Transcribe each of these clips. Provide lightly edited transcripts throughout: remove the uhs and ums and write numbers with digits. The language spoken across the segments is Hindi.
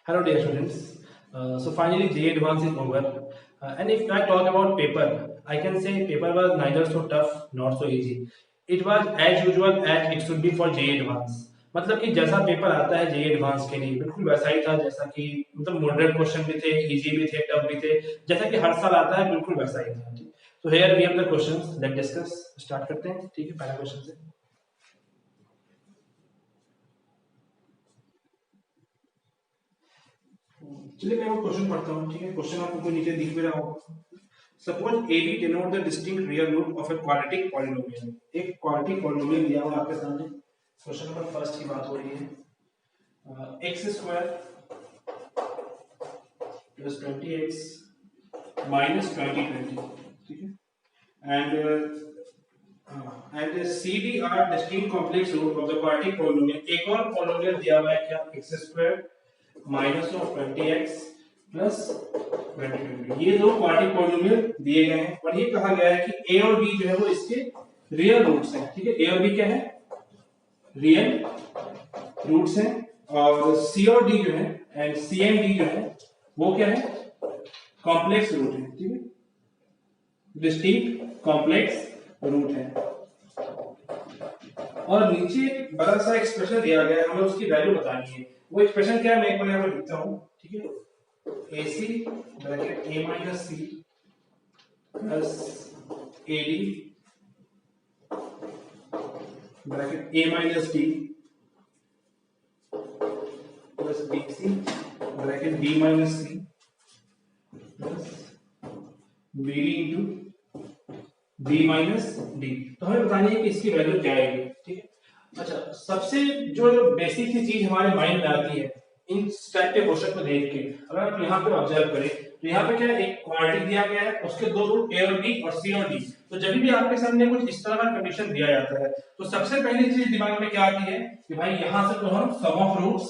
Hello dear students. So finally JEE Advanced is over. And if I talk about paper, I can say paper was neither so tough nor so easy. It was as usual as it should be for JEE Advanced. मतलब कि जैसा पेपर आता है JEE Advanced के लिए बिल्कुल वैसा ही था, जैसा कि मतलब मॉडरेट क्वेश्चन भी थे, इजी भी थे, टफ भी थे, जैसा कि हर साल आता है बिल्कुल वैसा ही था। तो here we have the questions, let's discuss. Start करते हैं, ठीक है। पहला क्वेश्चन से चलिए मैं वो क्वेश्चन पढ़ता हूँ, ठीक है। क्वेश्चन आपको नीचे दिख भी रहा होगा। Suppose AB denote the distinct real root of a quadratic polynomial। एक क्वाड्रेटिक पॉलिनोमियल दिया हुआ आपके सामने। क्वेश्चन नंबर फर्स्ट की बात हो रही है। x square plus 20x minus 20, ठीक है। And CD are distinct complex root of the quadratic polynomial. एक और पॉलिनोमियल दिया हुआ है क्या, x square minus of 20x plus 20। ये दो क्वाड्रेटिक पॉलिनोमियल दिए गए हैं और ये कहा गया है कि a और b जो है वो इसके रियल रूट्स हैं, ठीक है। a और b क्या है, रियल रूट्स हैं। और c और d जो है एंड c एंड d जो है वो क्या है, कॉम्प्लेक्स रूट है, ठीक है, डिस्टिंक्ट कॉम्प्लेक्स रूट है। और नीचे बड़ा सा एक्सप्रेशन दिया गया है, हमें उसकी वैल्यू बतानी है। वो एक्सप्रेशन क्या है, मैं एक बार यहाँ पर लिखता हूँ, ठीक है। AC bracket A minus C plus AD bracket A minus D plus BC bracket B minus C plus BD into B minus D। तो हमें बतानी है कि इसकी वैल्यू क्या आएगी, ठीक है। अच्छा, सबसे जो बेसिक सी चीज हमारे माइंड में आती है इन टाइप के क्वेश्चन को देख के, अगर आप यहाँ पे ऑब्जर्व करें तो यहाँ पे क्या है, एक क्वाड्रेटिक दिया गया है, उसके दो रूट a और b और c और d। तो जब भी आपके सामने कुछ इस तरह का कंडीशन दिया जाता है तो सबसे पहली चीज दिमाग में क्या आती है कि भाई यहाँ से तो हम सम ऑफ रूट्स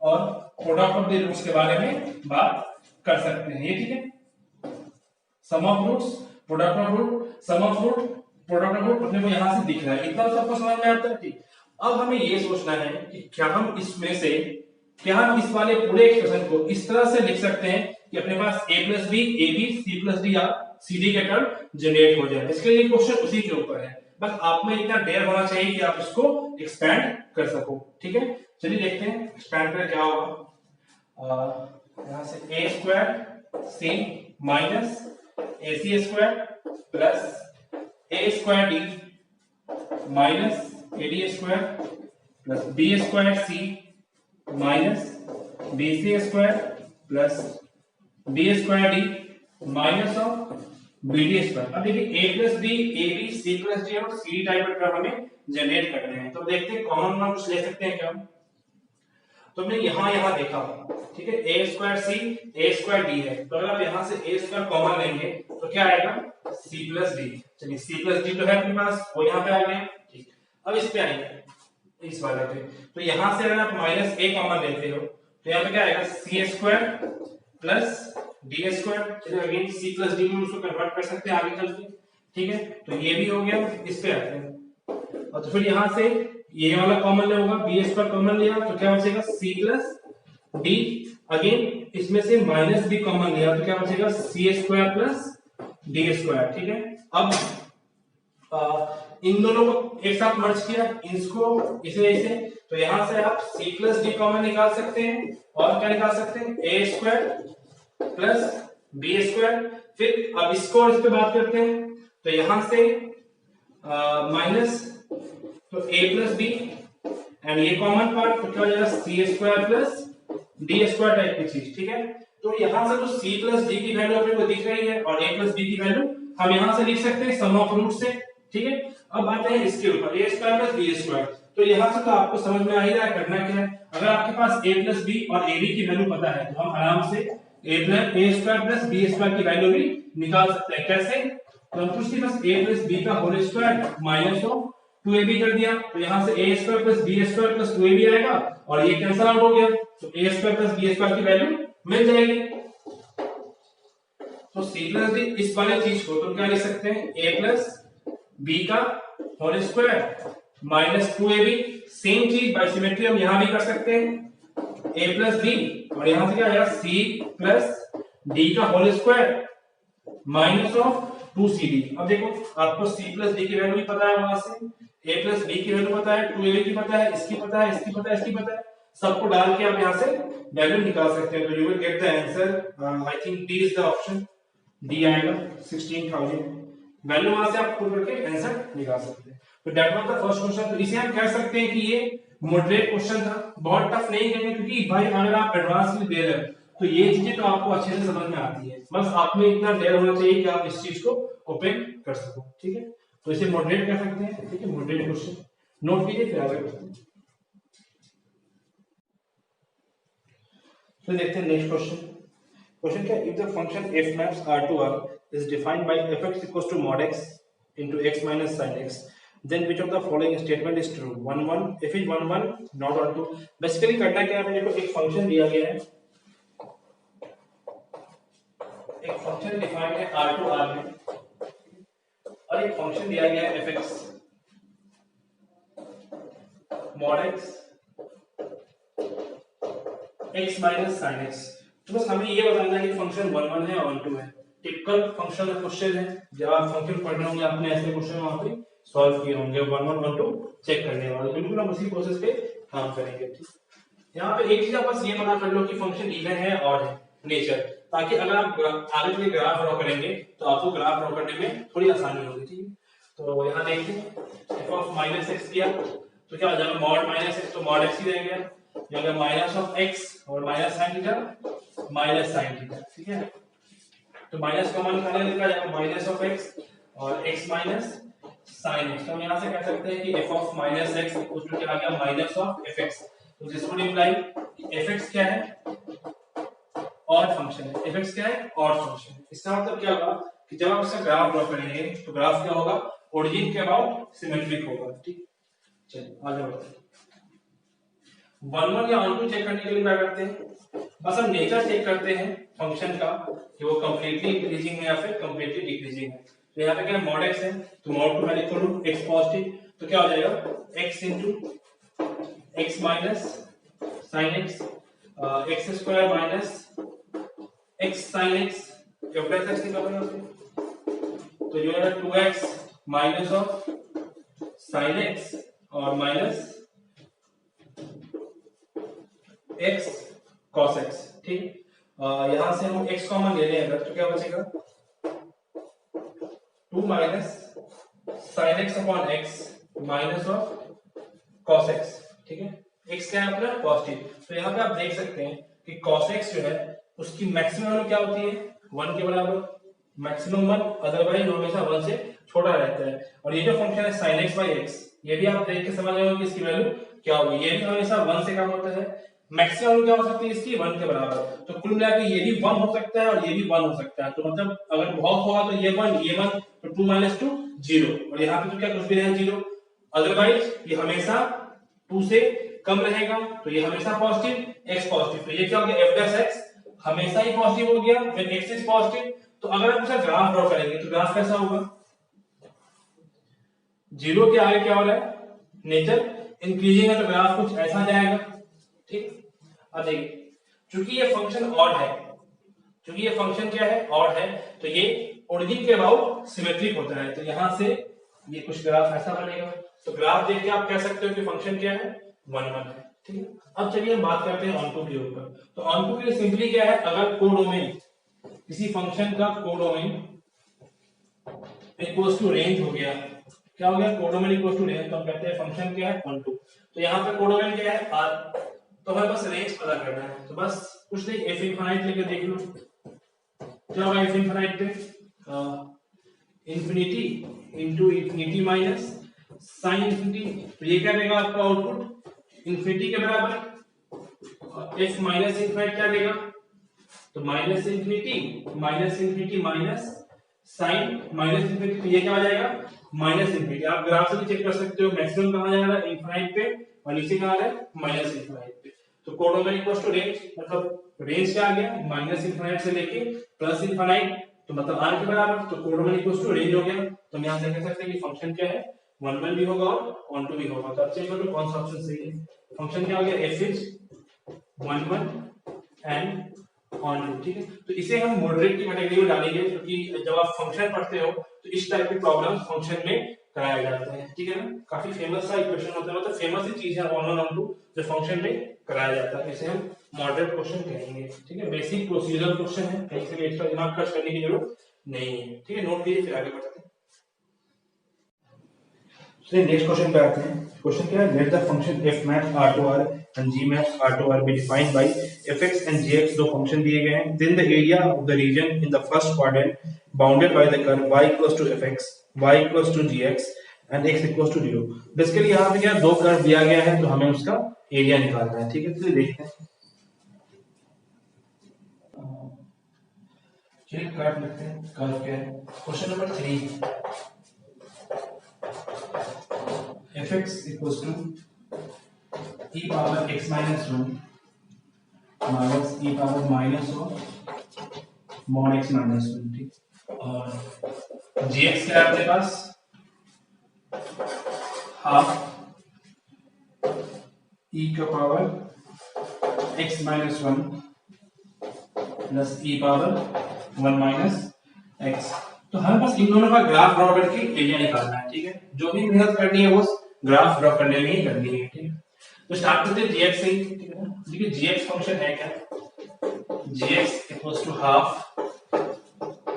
और प्रोडक्ट ऑफ द रूट्स के बारे में बात कर सकते हैं, ये ठीक है। Sum of roots, product of root, sum of root, product of root अपने को यहाँ से दिख रहा है, इतना सबको समझ में आता है, ठीक। अब हमें ये सोचना है कि क्या हम इसमें से, क्या हम इस वाले पूरे एक्सप्रेशन को इस तरह से लिख सकते हैं कि अपने पास a plus B, A B, C plus D या सी डी के टर्म जनरेट हो जाए। इसके लिए क्वेश्चन उसी के ऊपर है, बस आप में इतना डेयर होना चाहिए कि आप इसको एक्सपैंड कर सको, ठीक है। चलिए देखते हैं एक्सपैंड करें क्या होगा। यहाँ से a square C minus A C square plus A square D minus A D square plus B square C minus B C square plus B square D minus of B D square. अब देखिए a plus B, A B, C plus D और सी डी टाइप के टर्म हमें जनरेट करने हैं। तो देखते हैं कॉमन मान कुछ ले सकते हैं क्या। तो हमने यहाँ देखा, ठीक है, a square C, A square D है, तो अगर आप यहाँ से a स्क्वायर कॉमन लेंगे तो क्या आएगा, c प्लस डी। चलिए c प्लस डी तो है अपने पास, वो यहाँ पे आ गया, ठीक। अब इस पे आएंगे, इस वाले पे, तो यहाँ से अगर आप माइनस a कॉमन लेते हो तो यहाँ पे क्या आएगा, सी स्क्वायर प्लस डी स्क्वायर। चलिए अगेन सी प्लस डी में उसको कन्वर्ट कर सकते हैं आगे चल के, ठीक है। तो ये भी हो गया, इस पे आते हैं और तो फिर यहाँ से ये वाला कॉमन ले होगा, बी स्क्वायर कॉमन लिया तो क्या बचेगा, सी प्लस डी। अगेन इसमें से माइनस बी कॉमन लिया तो क्या बचेगा, सी स्क्वायर प्लस डी स्क्वायर, ठीक है। अब इन दोनों को एक साथ मर्ज किया, इसको इसे, तो यहां से आप c प्लस डी कॉमन निकाल सकते हैं और क्या निकाल सकते हैं, a square plus B square. फिर अब इसको और इस पे बात करते हैं तो यहां से माइनस, तो a प्लस बी एंड ये कॉमन पार्ट तो क्या हो जाएगा, C square plus D square type की चीज, ठीक है। तो यहां से तो c प्लस डी की वैल्यू अपने को दिख रही है और a प्लस बी की वैल्यू हम यहां से लिख सकते हैं सम ऑफ रूट से, ठीक है। अब आते हैं इसके ऊपर a square plus B square. तो यहां से तो आपको समझ में आ ही रहा है करना क्या है। अगर आपके पास a प्लस बी और ए बी की वैल्यू पता है तो हम आराम से a square plus B square की वैल्यू भी निकाल सकते हैं। कैसे, तो हम कुछ नहीं, बस a प्लस बी का whole square minus of 2ab कर दिया, तो यहां से a square plus B square plus 2ab आएगा और ये कैंसिल आउट हो गया, तो a square plus B square की वैल्यू मिल जाएगी। तो c प्लस डी इस वाले चीज को तो क्या लिख सकते हैं, a प्लस बी का whole square minus 2ab। Same चीज बाय सिमेट्री हम यहां भी कर सकते हैं, a प्लस बी और यहाँ से क्या आएगा c प्लस डी का whole square minus of 2cd। अब देखो आपको c प्लस डी की वैल्यू भी पता है, वहां से a प्लस बी की वैल्यू पता है, 2ab की पता है, इसकी पता है, इसकी पता है, इसकी पता है, सबको डाल के आप यहाँ से वैल्यू निकाल सकते हैं। तो you will get the answer, I think D is the option, D आएगा 16,000। वैल्यू वहां से आप पुट करके आंसर निकाल सकते हैं। तो that was the first question. तो इसे हम कह सकते हैं कि ये मॉडरेट क्वेश्चन था, बहुत टफ नहीं कहेंगे, क्योंकि भाई अगर आप एडवांस में दे रहे हो तो ये चीजें तो आपको अच्छे से समझ में आती है, बस आप में इतना डेयर होना चाहिए कि आप इस चीज को ओपन कर सको। ठीक है, तो इसे मॉडरेट कह सकते हैं। ठीक है, मॉडरेट क्वेश्चन नोट कीजिए, फिर आगे बढ़ते हैं। तो देखते हैं नेक्स्ट क्वेश्चन। क्वेश्चन क्या, if the function f maps r to r is defined by fx equals to mod x into x minus sin x, then which of the following statement is true? 1 1, if is 1 1 not on 2। Basically करना क्या है, मेरे को एक फंक्शन दिया गया है, एक फंक्शन डिफाइंड है r to r में, और एक फंक्शन दिया गया है fx mod x x minus sin x। तो बस हमें ये बताना है कि फंक्शन 1 1 है और 2 है। टिपिकल फंक्शन क्वेश्चन है, जब आप फंक्शन पढ़ रहे होंगे आपने ऐसे क्वेश्चन वहां पे सॉल्व किए होंगे, 1 1 1 2 चेक करने वाले, बिल्कुल हम उसी प्रोसेस पे काम करेंगे। ठीक, यहाँ पे एक चीज आप बस ये पता कर लो कि फंक्शन इवन है और है नेचर, ताकि अगर आप आगे चल के ग्राफ ड्रॉ करेंगे तो आपको ग्राफ ड्रॉ करने में थोड़ी आसानी होगी। ठीक है, तो यहाँ देखिए f ऑफ माइनस एक्स किया तो क्या हो जाएगा, मॉड माइनस एक्स, तो मॉड एक्स ही रहेगा, जो माइनस ऑफ एक्स और minus sine theta minus sine theta. ठीक है, तो माइनस कॉमन निकालने लिखा जाएगा माइनस ऑफ एक्स और एक्स माइनस साइन एक्स। तो हम यहाँ से कह सकते हैं कि f of minus X equal to क्या आ गया, माइनस ऑफ fx। तो दिस वुड इंप्लाई fx क्या है, ऑड फंक्शन है, fx क्या है, ऑड फंक्शन। इसका मतलब क्या होगा कि जब आप इसका ग्राफ ड्रॉ करेंगे तो ग्राफ क्या होगा, ओरिजिन के अबाउट सिमेट्रिक होगा। ठीक, चलिए आगे बढ़ते हैं। 1 1 या 1 2 चेक करने के लिए क्या करते हैं, बस हम नेचर चेक करते हैं फंक्शन का कि वो कंप्लीटली इंक्रीजिंग है या फिर कंप्लीटली डिक्रीजिंग है। तो यहाँ पे क्या मॉड x है, तो मॉड टू मैं लिख लूं x पॉजिटिव, तो क्या हो जाएगा x into x minus sin x, x square minus x sin x, f plus x निकालना है, तो जो है 2x minus of sin x और माइनस x cos x। ठीक, यहां से हम x कॉमन ले लें अगर, तो क्या बचेगा 2 minus sin x upon x minus of cos x। ठीक है, x क्या है अपना पॉजिटिव, तो यहाँ पे आप देख सकते हैं कि cos x जो है उसकी मैक्सिमम वैल्यू क्या होती है, 1 के बराबर, मैक्सिमम 1, अदरवाइज हमेशा 1 से छोटा रहता है। और ये जो फंक्शन है sin x by x, ये भी आप देख के समझ रहे हो कि इसकी वैल्यू क्या होगी, ये भी हमेशा 1 से कम होता है, मैक्सिमम क्या हो सकती है इसकी 1 के बराबर। तो कुल मिलाकर ये भी 1 हो सकता है और ये भी 1 हो सकता है, तो मतलब अगर बहुत होगा तो ये 1 तो 2 माइनस 2 0, और यहाँ पे तो क्या कुछ भी नहीं 0, अदरवाइज ये हमेशा 2 से कम रहेगा, तो ये हमेशा पॉजिटिव, x पॉजिटिव, तो ये क्या हो गया f प्लस x हमेशा ही पॉजिटिव हो गया व्हेन x इज पॉजिटिव। तो अगर आप इसका ग्राफ ड्रॉ करेंगे तो ग्राफ कैसा होगा, 0 के आगे क्या हो रहा है, नेचर इंक्रीजिंग है, तो ग्राफ कुछ ऐसा जाएगा। ठीक, अब देखिए चूंकि ये फंक्शन ऑड है, चूंकि ये फंक्शन क्या है, ऑड है, तो ये ओरिजिन के अबाउट सिमेट्रिक होता है, तो यहां से ये कुछ ग्राफ ऐसा बनेगा। तो ग्राफ देख के आप कह सकते हो कि फंक्शन क्या है, 1 1 है। ठीक है, अब चलिए हम बात करते हैं ऑनटू के ऊपर। तो ऑनटू के लिए सिंपली क्या है, अगर कोडोमेन किसी फंक्शन का कोडोमेन इक्वल्स टू रेंज हो गया, क्या हो गया, कोडोमेन इक्वल्स टू रेंज, तो हम कहते हैं फंक्शन क्या है, ऑनटू। तो यहाँ पे कोडोमेन क्या है, r, तो हमें बस रेंज पता करना है, तो बस कुछ नहीं f इनफिनिट लेके देख लो, क्या होगा f इनफिनिट पे, infinity into infinity minus sine infinity, तो ये क्या देगा आपका आउटपुट इंफिनिटी के बराबर, और f माइनस इंफिनिट क्या देगा, तो minus infinity minus sine minus infinity, तो ये क्या आ जाएगा माइनस इंफिनिटी। आप ग्राफ से भी चेक कर सकते हो मैक्सिमम कहां जा रहा है, इंफिनिट पे, और नीचे कहां आ रहा है, माइनस इंफिनिट पे। तो कोडोमेन इक्वल्स टू रेंज, मतलब रेंज क्या आ गया, माइनस इंफिनिट से लेके प्लस इंफिनिट, तो मतलब r के बराबर, तो कोडोमेन इक्वल्स टू रेंज हो गया। तो हम यहां से कह सकते हैं कि फंक्शन क्या है, 1 भी होगा और 1 2 भी होगा। तो अब चेक करो कौन सा ऑप्शन सही है, फंक्शन क्या हो गया, f is 1 1 and onto, ठीक है। तो इसे हम मॉडरेट की कैटेगरी में डालेंगे, क्योंकि जब आप फंक्शन पढ़ते हो तो इस टाइप की प्रॉब्लम फंक्शन में कराए जाते हैं, ठीक है ना। काफी फेमस सा इक्वेशन होता है, मतलब फेमस ही चीज है ऑन वन ऑन टू जो फंक्शन में कराया जाता है, इसे हम मॉडरेट क्वेश्चन कहेंगे, ठीक है। बेसिक प्रोसीजरल क्वेश्चन है, कहीं से भी एक्स्ट्रा दिमाग खर्च करने की जरूरत नहीं है, ठीक है। नोट कीजिए, फिर आगे बढ़ते हैं। चलिए नेक्स्ट क्वेश्चन पे आते हैं। क्वेश्चन क्या है, let the function f maps r to r and g maps r to r be defined by fx and gx, दो फंक्शन दिए गए हैं। then the area of the region in the first quadrant bounded by the curve y equals to fx, y equals to gx and x equals to 0। Basically यहाँ पे क्या दो कर्व दिया गया है, तो हमें उसका एरिया निकालना है, ठीक है। चलिए देखते हैं। चलिए कर्व लिखते हैं। कर्व क्या है, question number 3, fx equals to e power x minus 1 minus e power minus of mod x minus 1, ठीक। और gx क्या है अपने पास, हाफ e का power x minus 1 plus e power 1 minus x। तो हमें बस इन दोनों का ग्राफ ड्रॉ करके एरिया निकालना है, ठीक है। जो भी मेहनत करनी है वो ग्राफ ड्रॉ करने में ही करनी है, ठीक है। तो स्टार्ट करते हैं gx से, ठीक है ना। देखिए gx फंक्शन है क्या, gx equals to half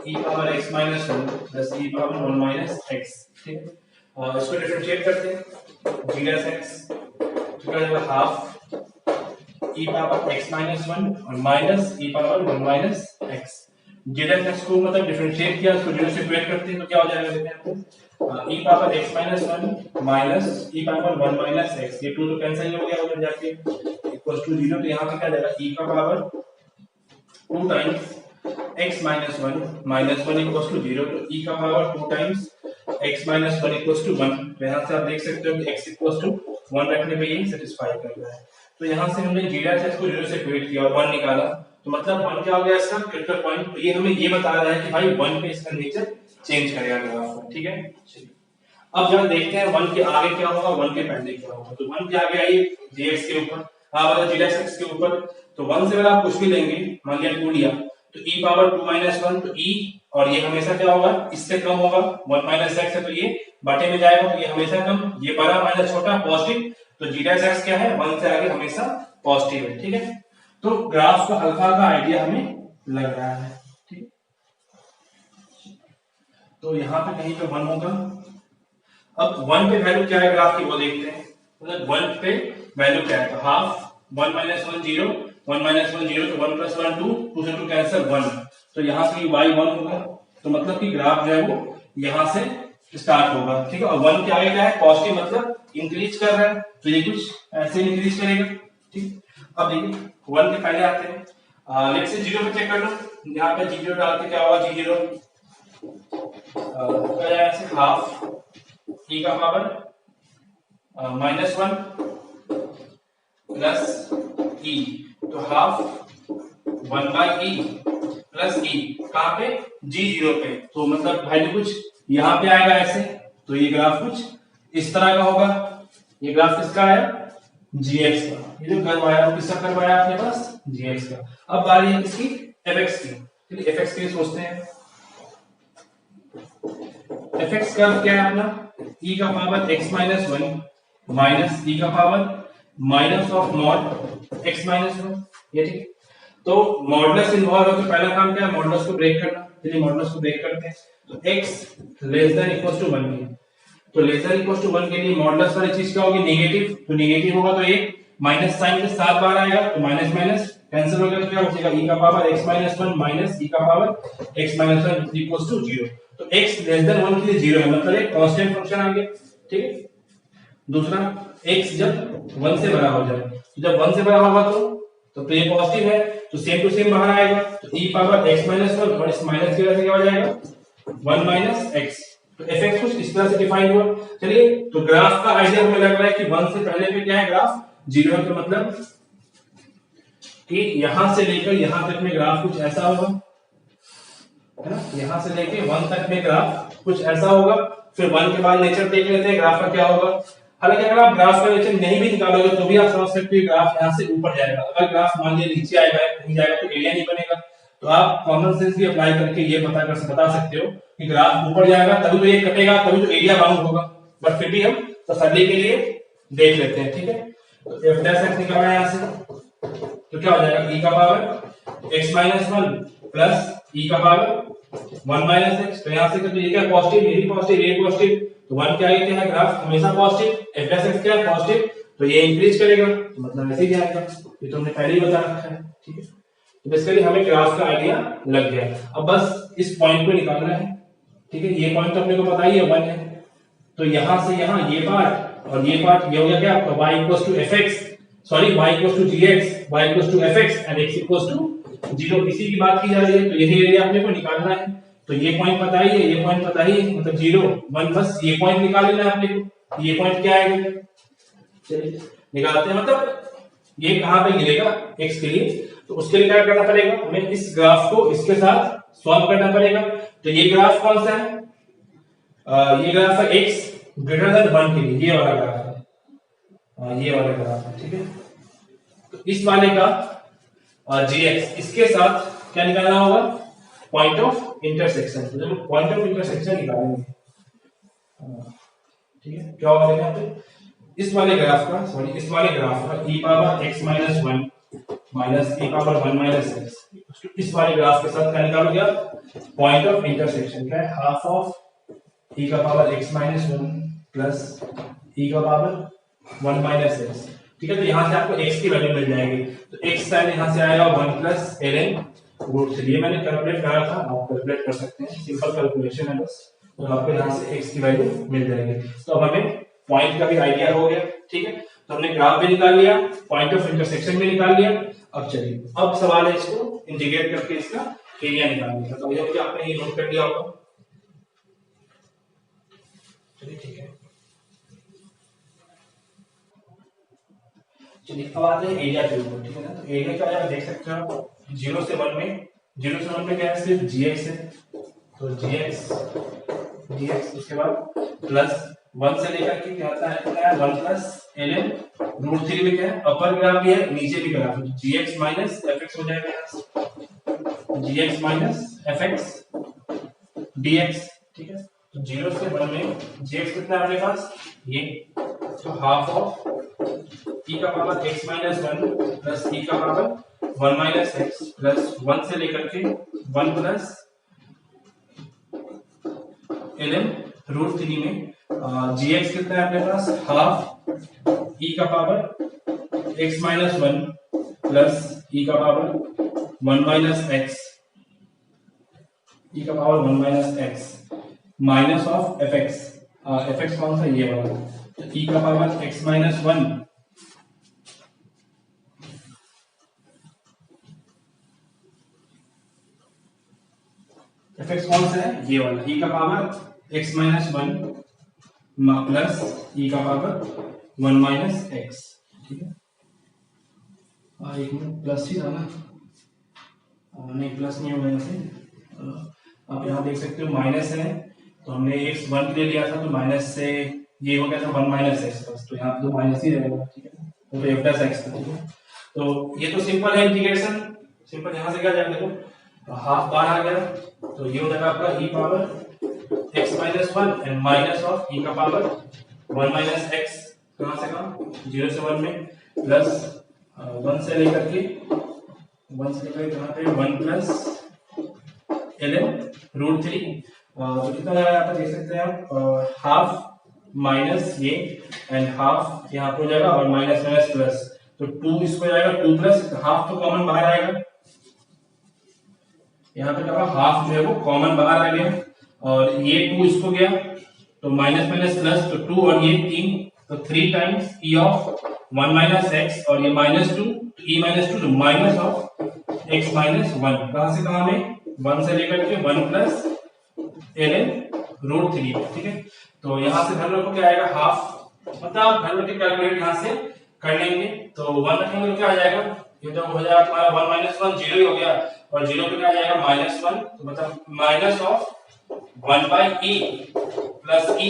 e power x minus 1 plus e power 1 minus x, ठीक है। और इसको डिफरेंशिएट करते हैं, g dash x तो क्या होगा, half e power x minus 1 और minus e power 1 minus x। g dash x को मतलब डिफरेंशिएट किया, उसको 0 से इक्वेट करते हैं, तो क्या हो जाएगा, देखते हैं आपको, e power x minus 1 minus e power 1 minus x, ये 2 तो कैंसिल हो गया उधर जाके, इक्वल्स टू 0। तो यहाँ पे क्या जाएगा, e का power 2 times x minus 1 minus 1 equals to 0। तो e का power 2 times x minus 1 equals to 1। तो यहाँ से आप देख सकते हो कि x इक्वल्स टू 1 रखने पे ये सेटिस्फाई कर रहा है। तो यहाँ से हमने g dash x को 0 से इक्वेट किया और 1 निकाला, तो मतलब 1 क्या हो गया इसका क्रिटिकल पॉइंट। तो ये हमें ये बता रहा है कि भाई 1 पे इसका नेचर चेंज करेगा ग्राफ, ठीक है। चलिए अब जब देखते हैं 1 के आगे क्या होगा, 1 के पहले क्या होगा। तो 1 के आगे आइए gx के ऊपर, मतलब g dash x के ऊपर। तो 1 से अगर आप कुछ भी लेंगे, मान लिया 2 लिया, तो e पावर 2 minus 1, तो e और ये हमेशा क्या होगा, इससे कम होगा, 1 minus x है तो ये बटे में जाएगा, तो ये हमेशा कम, ये बड़ा माइनस छोटा पॉजिटिव। तो g dash x क्या है, 1 से आगे हमेशा पॉजिटिव है, ठीक है। तो ग्राफ का हल्का का आइडिया हमें लग रहा है, ठीक। तो यहाँ पे कहीं पे 1 होगा। अब 1 पे वैल्यू क्या है ग्राफ की वो देखते हैं, मतलब 1 पे वैल्यू क्या है, तो हाफ 1 minus 1 0, 1 minus 1 0, तो 1 plus 1 2, 2 से 2 कैंसिल 1। तो यहाँ से y 1 होगा, तो मतलब कि ग्राफ जो है वो यहाँ से स्टार्ट होगा, ठीक है। और 1 के आगे क्या है, पॉजिटिव, मतलब इंक्रीज कर रहा है, तो ये कुछ ऐसे इंक्रीज करेगा, ठीक। अब देखिए 1 के पहले आते हैं, लेट्स से 0 पे चेक कर लो, यहाँ पे 0 डाल के क्या होगा, g0 क्या जाएगा ऐसे, हाफ e का पावर माइनस 1 प्लस e, तो half 1 by e plus e, कहाँ पे, g0 पे। तो मतलब वैल्यू कुछ यहाँ पे आएगा ऐसे, तो ये ग्राफ कुछ इस तरह का होगा। ये ग्राफ किसका आया, gx का। ये जो कर्व आया वो किसका कर्व आया आपके पास, gx का। अब बारी है किसकी, fx की। चलिए fx के लिए सोचते हैं। fx कर्व क्या है अपना, e का power x minus 1 minus e का power minus of mod x minus 1, ये ठीक। तो मॉडुलस इन्वॉल्व हो तो पहला काम क्या है, मॉडुलस को ब्रेक करना। चलिए मॉडुलस को ब्रेक करते हैं। तो x less than equals to 1 के, तो लेस देन इक्वल्स टू 1 के लिए मॉडुलस वाली चीज क्या होगी, नेगेटिव। तो नेगेटिव होगा तो ये माइनस साइन के साथ बाहर आएगा, तो माइनस माइनस कैंसिल हो गया, तो क्या बचेगा, e का power x minus 1 minus e का power x minus 1 equals to 0। तो x लेस देन 1 के लिए 0 है, मतलब एक कांस्टेंट फंक्शन आ गया, ठीक है। दूसरा x जब 1 से बड़ा हो जाए, तो जब 1 से बड़ा होगा तो ये पॉजिटिव है, तो सेम टू सेम बाहर आएगा, तो e पावर x minus 1 और इस माइनस की वजह से क्या हो जाएगा, 1 minus x। तो fx कुछ इस तरह से डिफाइन हुआ। चलिए तो ग्राफ का आइडिया हमें लग रहा है कि 1 से पहले पे क्या है, ग्राफ 0 है, तो मतलब कि यहां से लेकर यहां तक में ग्राफ कुछ ऐसा होगा, है ना। यहां से लेके 1 तक में ग्राफ कुछ ऐसा होगा। फिर 1 के बाद नेचर देख लेते हैं ग्राफ का क्या होगा। हालांकि अगर आप ग्राफ का रिएक्शन नहीं भी निकालोगे तो भी आप समझ सकते हो ग्राफ यहाँ से ऊपर जाएगा। अगर ग्राफ मान लीजिए नीचे आएगा नहीं जाएगा तो एरिया नहीं बनेगा। तो आप कॉमन सेंस भी अप्लाई करके ये बता सकते हो कि ग्राफ ऊपर जाएगा तभी तो ये कटेगा, तभी तो एरिया बाउंड होगा। बट फिर भी हम तसल्ली के लिए देख लेते हैं, ठीक है। तो f डैश x निकालना है यहाँ से तो क्या हो जाएगा e का power x minus 1 plus e का पावर 1 माइनस x। तो यहाँ से तो ये क्या पॉजिटिव, ये भी पॉजिटिव, ये पॉजिटिव, तो 1 के आगे क्या है, ग्राफ हमेशा पॉजिटिव, f डैश x क्या है पॉजिटिव, तो ये इंक्रीज करेगा तो मतलब ऐसे ही जाएगा। ये तो हमने पहले ही बता रखा है, ठीक है। तो बेसिकली हमें ग्राफ का आइडिया लग गया। अब बस इस पॉइंट को निकालना है, ठीक है। ये पॉइंट तो अपने को पता ही है 1 है, तो यहां से यहां ये पार्ट और ये पार्ट ये हो गया क्या आपका y equals to fx, sorry y equals to gx, y equals to fx and x equals to 0। इसी की बात की जा रही है, तो यही एरिया अपने को निकालना है। तो ये पॉइंट पता ही है, ये पॉइंट पता ही है, मतलब 0 1, बस ये पॉइंट निकाल लेना है अपने को। ये पॉइंट क्या आएगा, चलिए निकालते हैं। मतलब ये कहां पे गिरेगा x के लिए, तो उसके लिए क्या करना पड़ेगा, हमें इस ग्राफ को इसके साथ सॉल्व करना पड़ेगा। तो ये ग्राफ कौन सा है, ये ग्राफ है x ग्रेटर देन 1 के लिए, ये वाला ग्राफ है, ये वाला ग्राफ है, ठीक है। तो इस वाले का gx इसके साथ क्या निकालना होगा, पॉइंट ऑफ इंटरसेक्शन। तो जब पॉइंट ऑफ इंटरसेक्शन निकालेंगे, ठीक है, क्या होगा यहाँ पे, इस वाले ग्राफ का, सॉरी इस वाले ग्राफ का e power x minus 1 minus e power 1 minus x, इस वाले ग्राफ के साथ क्या निकालोगे आप, पॉइंट ऑफ इंटरसेक्शन क्या है, हाफ ऑफ e का power x minus 1 plus e का पावर 1 माइनस x, ठीक है। तो यहाँ से आपको x की वैल्यू मिल जाएगी। तो x साइन यहाँ से आएगा 1 प्लस ln रूट 3। ये मैंने कैलकुलेट करा था, आप कैलकुलेट कर सकते हैं, सिंपल कैलकुलेशन है बस। तो आपको यहाँ से x की वैल्यू मिल जाएगी। तो अब हमें पॉइंट का भी आइडिया हो गया, ठीक है। तो हमने ग्राफ भी निकाल लिया, पॉइंट ऑफ इंटरसेक्शन भी निकाल लिया। अब चलिए, अब सवाल है इसको इंटीग्रेट करके इसका एरिया निकालने का। तो ये मुझे आपने ये नोट कर लिया होगा, चलिए ठीक है। चलिए अब आते हैं एरिया के ऊपर, ठीक है ना। तो एरिया क्या है देख सकते हो आप, 0 से 1 में, 0 से 1 में क्या है, सिर्फ gx है, तो gx उसके बाद प्लस 1 से लेकर के क्या आता है 1 प्लस ln रूट 3 में क्या है, अपर ग्राफ भी है नीचे भी ग्राफ है, तो gx माइनस fx हो जाएगा यहाँ से, gx माइनस fx dx, ठीक है। तो 0 से 1 में gx कितना है अपने पास, ये, तो हाफ ऑफ e का power x minus 1 plus e का पावर 1 माइनस x प्लस 1 से लेकर के 1 प्लस ln रूट 3 में gx कितना है अपने पास, हाफ e का power x minus 1 plus e का पावर 1 माइनस x, e का power 1 minus x minus of fx, fx कौन सा, ये वाला, तो e का पावर x माइनस 1 fx कौन सा है, ये वाला, e का power x minus 1 plus e का पावर 1 माइनस x, ठीक है। एक मिनट, प्लस ही था ना, नहीं प्लस नहीं होगा यहाँ से। आप यहाँ देख सकते हो माइनस है, तो हमने x 1 के लिए लिया था, तो माइनस से ये हो गया था 1 माइनस x बस, तो यहाँ पे तो माइनस ही रहेगा, ठीक है। तो f प्लस x था, ठीक है। तो ये तो सिंपल है इंटीग्रेशन, सिंपल। यहाँ से क्या जाएगा, देखो हाफ बार आ गया, तो ये हो जाएगा आपका e power x minus 1 and minus of e का पावर 1 माइनस x, कहाँ से कहाँ, 0 से 1 में, प्लस 1 से लेकर के कहाँ पे 1 प्लस ln रूट 3, तो कितना हो जाएगा आप देख सकते हैं आप, हाफ माइनस ये एंड हाफ यहाँ पे हो जाएगा और माइनस माइनस प्लस, तो 2 इसको जाएगा 2 प्लस, हाफ तो कॉमन बाहर आएगा, यहाँ पे क्या हाफ जो है वो कॉमन बाहर आ गया, और ये 2 इसको गया तो माइनस माइनस प्लस, तो 2 और ये 3, तो 3 times e of 1 minus x, और ये माइनस 2, e माइनस 2, तो माइनस ऑफ x माइनस 1, कहां से कहां में, 1 से लेकर के 1 प्लस ln रूट 3, ठीक है। तो यहाँ से धन रखो क्या आएगा, हाफ, मतलब आप धन रख के कैलकुलेट यहाँ से कर लेंगे, तो 1 रखेंगे तो क्या आ जाएगा, ये तो हो जाएगा हमारा 1 माइनस 1 0 ही हो गया, और 0 पे क्या आ जाएगा माइनस 1, तो मतलब minus of 1 by e plus e,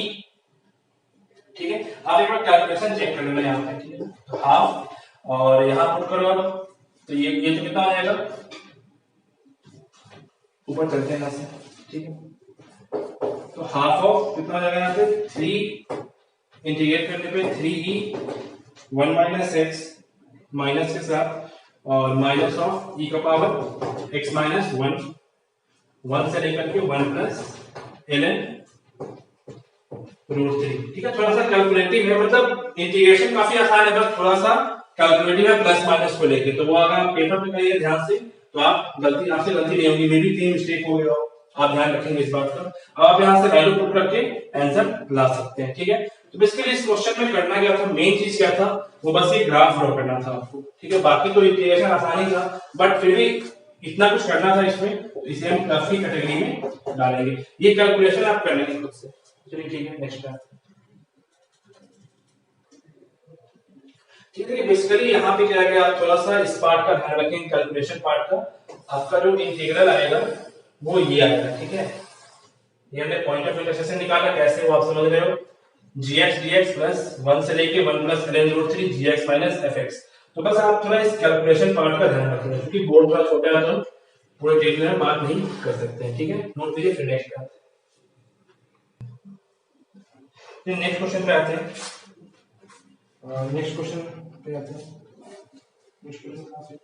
ठीक है, आप एक बार कैलकुलेशन चेक कर लेना यहाँ पे, ठीक है। तो हाफ और यहाँ पुट करो आप, तो ये तो कितना आ जाएगा, ऊपर चलते हैं यहाँ से, ठीक है। तो हाफ ऑफ कितना आ जाएगा यहाँ पे 3, इंटीग्रेट करने पे 3e 1 माइनस एक्स माइनस के साथ और माइनस ऑफ e का पावर x माइनस 1 से लेकर के 1 प्लस ln √3, ठीक है। थोड़ा सा कैलकुलेटिव है, मतलब इंटीग्रेशन काफी आसान है, बस थोड़ा सा कैलकुलेटिव है प्लस माइनस को लेके, तो वो अगर आप पेपर पे करिए ध्यान से तो आपसे गलती नहीं होगी, मे भी 3 मिस्टेक हो गया हो, आप ध्यान रखेंगे इस बात का। अब आप यहाँ से वैल्यू पुट करके आंसर ला सकते हैं, ठीक है। तो बेसिकली इस क्वेश्चन में करना क्या था, मेन चीज क्या था, वो बस ये ग्राफ ड्रॉ करना था आपको, ठीक है। बाकी तो इंटीग्रेशन आसानी था, बट फिर भी इतना कुछ करना था इसमें, तो इसे हम टफ की कैटेगरी में डालेंगे। ये कैलकुलेशन आप कर लेंगे खुद से, चलिए ठीक है। नेक्स्ट ठीक है, बेसिकली यहाँ पे क्या है, आप थोड़ा सा इस पार्ट का ध्यान रखें, कैलकुलेशन पार्ट का। आपका जो इंटीग्रल आएगा वो ये आएगा, ठीक है। ये हमने पॉइंट ऑफ इंटरसेक्शन निकाला, कैसे वो आप समझ रहे हो, gx dx प्लस 1 से लेके 1 plus ln √3 gx minus fx। तो बस आप थोड़ा इस कैलकुलेशन पार्ट का ध्यान रखें, क्योंकि बोर्ड थोड़ा छोटा है तो पूरे डिटेल में बात नहीं कर सकते हैं, ठीक है। नोट कीजिए, फिर नेक्स्ट पे आते हैं। नेक्स्ट क्वेश्चन पे आते हैं, नेक्स्ट क्वेश्चन पे आते हैं। नेक्स्ट क्वेश्चन कहां से